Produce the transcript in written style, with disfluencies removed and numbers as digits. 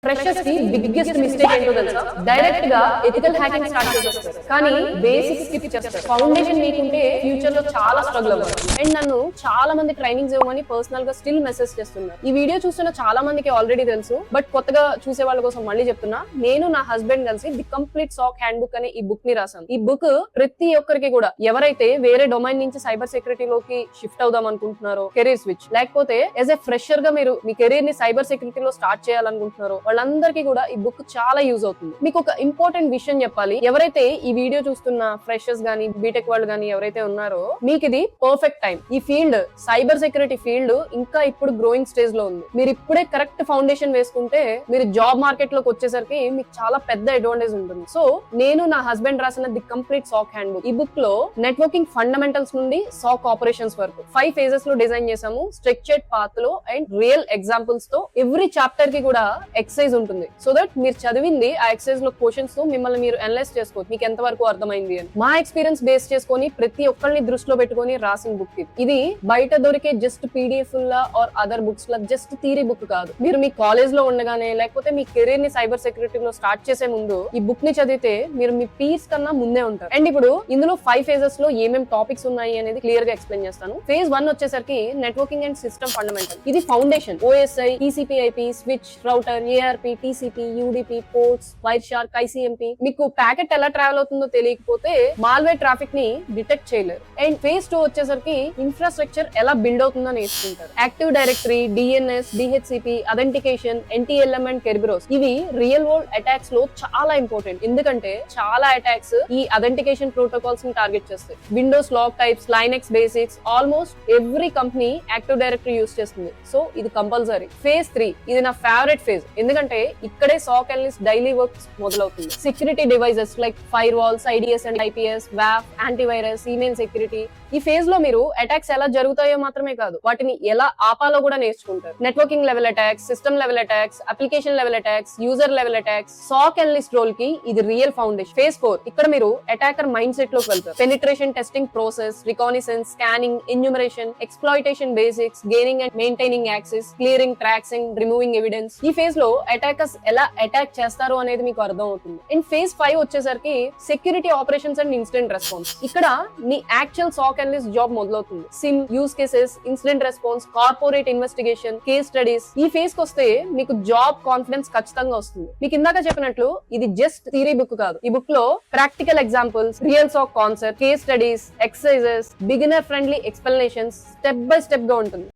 Freshers కి biggest mistake ఏంటో తెలుసా? డైరెక్ట్ గా ఎథికల్ హ్యాకింగ్ స్టార్ట్ చేసేస్తారు, కానీ బేసిక్స్ స్కిప్ చేస్తారు. ఫౌండేషన్ మీకుంటే ఫ్యూచర్ లో చాలా స్ట్రగుల్ అవ్వాలి. అండ్ నన్ను చాలా మంది ట్రైనింగ్స్ ఇవ్వమని పర్సనల్ గా స్టిల్ మెసేజ్ చేస్తున్నారు. ఈ వీడియో చూస్తున్న చాలా మందికి ఆల్రెడీ తెలుసు, బట్ కొత్తగా చూసే వాళ్ళ కోసం మళ్ళీ చెప్తున్నా. నేను నా హస్బెండ్ కలిసి the complete SOC handbook అనే ఈ బుక్ ని రాసాను. ఈ బుక్ ప్రతి ఒక్కరికి కూడా, ఎవరైతే వేరే డొమైన్ నుంచి సైబర్ సెక్యూరిటీలోకి షిఫ్ట్ అవుదాం అనుకుంటున్నారో, కెరీర్ స్విచ్, లేకపోతే యాజ్ ఎ ఫ్రెషర్ గా మీరు మీ కెరీర్ ని సైబర్ సెక్యూరిటీలో స్టార్ట్ చేయాలనుకుంటున్నారో వాళ్ళందరికీ కూడా ఈ బుక్ చాలా యూజ్ అవుతుంది. మీకు ఒక ఇంపార్టెంట్ విషయం చెప్పాలి. ఎవరైతే ఈ వీడియో చూస్తున్న ఫ్రెషర్స్ గానీ, బీటెక్ వాళ్ళు గానీ ఎవరైతే ఉన్నారో, మీకు ఇది పర్ఫెక్ట్ టైం. ఈ ఫీల్డ్, సైబర్ సెక్యూరిటీ ఫీల్డ్ ఇంకా ఇప్పుడు గ్రోయింగ్ స్టేజ్ లో ఉంది. మీరు ఇప్పుడే కరెక్ట్ ఫౌండేషన్ వేసుకుంటే మీరు జాబ్ మార్కెట్ లోకి వచ్చేసరికి మీకు చాలా పెద్ద అడ్వాంటేజ్ ఉంటుంది. సో నేను నా హస్బెండ్ రాసిన the complete SOC handbook. ఈ బుక్ లో నెట్వర్కింగ్ ఫండమెంటల్స్ నుండి సాక్ ఆపరేషన్స్ వరకు 5 ఫేజెస్ లో డిజైన్ చేసాము. స్ట్రక్చర్డ్ పాత్ లో అండ్ రియల్ ఎగ్జాంపుల్స్ తో ఎవ్రీ చాప్టర్ కి కూడా ఎక్సైజ్ ఉంటుంది. సో దట్ మీరు చదివింది ఆ ఎక్సైజ్ లో క్వశ్చన్స్ తో మిమ్మల్ని మీరు అనలైజ్ చేసుకోవచ్చు, మీకు ఎంత వరకు అర్థమైంది అని. మా ఎక్స్పీరియన్స్ బేస్ చేసుకొని ప్రతి ఒక్కరిని దృష్టిలో పెట్టుకొని రాసిన బుక్ ఇది. బయట దొరికే జస్ట్ పీడిఎఫ్ లా ఆర్ అదర్ బుక్స్ లా జస్ట్ థియరీ బుక్ కాదు. మీరు మీ కాలేజ్ లో ఉండగానే, లేకపోతే మీ కెరీర్ ని సైబర్ సెక్యూరిటీ లో స్టార్ట్ చేసే ముందు ఈ బుక్ ని చదివితే మీరు మీ పీర్స్ కన్నా ముందే ఉంటారు. అండ్ ఇప్పుడు ఇందులో 5 ఫేజెస్ లో ఏమేం టాపిక్స్ ఉన్నాయి అనేది క్లియర్ గా ఎక్స్ప్లెయిన్ చేస్తాను. ఫేజ్ 1 వచ్చేసరికి నెట్వర్కింగ్ అండ్ సిస్టమ్ ఫండమెంటల్. ఇది foundation. OSI, TCP/IP, switch, router, ARP, TCP, UDP, ports, Wireshark, ICMP. మీకు ప్యాకెట్ ఎలా ట్రావెల్ అవుతుందో తెలియకపోతే మాల్వేర్ ట్రాఫిక్ ని డిటెక్ట్ చేయలేరు. అండ్ ఫేజ్ 2 వచ్చేసరికి ఇన్ఫ్రాస్ట్రక్చర్ ఎలా బిల్డ్ అవుతుందో నేర్చుకుంటారు. Active directory, DNS, DHCP, authentication, NTLM and Kerberos. ఇవి రియల్ వరల్డ్ అటాక్స్ లో చాలా ఇంపార్టెంట్. ఎందుకంటే చాలా అటాక్స్ ఈ అథెంటికేషన్ ప్రోటోకాల్స్ ని టార్గెట్ చేస్తాయి. Windows log types, Linux basics, almost every company active directory use చేస్తుంది. సో ఇది కంపల్సరీ. ఫేజ్ 3 ఇది నా ఫేవరెట్ ఫేజ్. ఎందుకంటే ఇక్కడే సాక్ అనలిస్ట్ డైలీ వర్క్ మొదలవుతుంది. Security devices like firewalls, IDS and IPS, WAF, antivirus, email security. ఈ phase లో మీరు అటాక్స్ ఎలా జరుగుతాయో మాత్రమే కాదు, వాటిని ఎలా ఆపాలో కూడా నేర్చుకుంటారు. Networking level attacks, system level attacks, application level attacks, user level attacks. SOC analyst role కి ఇది రియల్ ఫౌండేషన్. ఫేజ్ 4 ఇక్కడ మీరు అటాకర్ మైండ్ సెట్ లోకి వెళ్తారు. Penetration testing process, reconnaissance, scanning, enumeration, exploitation basics, gaining and maintaining access, clearing, tracking, removing evidence. ఈ phase లో attackers ఎలా attack చేస్తారు అనేది మీకు అర్థం అవుతుంది. అండ్ ఫేజ్ 5 వచ్చేసరికి security operations and incident response. ఇక్కడ మీ యాక్చువల్ సాక్ అనలిస్ట్ జాబ్ మొదలవుతుంది. SIEM, use cases, incident response, corporate investigation, case studies. ఈ ఫేజ్ కి వస్తే మీకు జాబ్ కాన్ఫిడెన్స్ ఖచ్చితంగా వస్తుంది. మీకు ఇందాక చెప్పినట్లు ఇది జస్ట్ థియరీ బుక్ కాదు. ఈ బుక్ లో practical examples, real SOC concept, case studies, exercises, beginner friendly explanations step by step గా ఉంటుంది.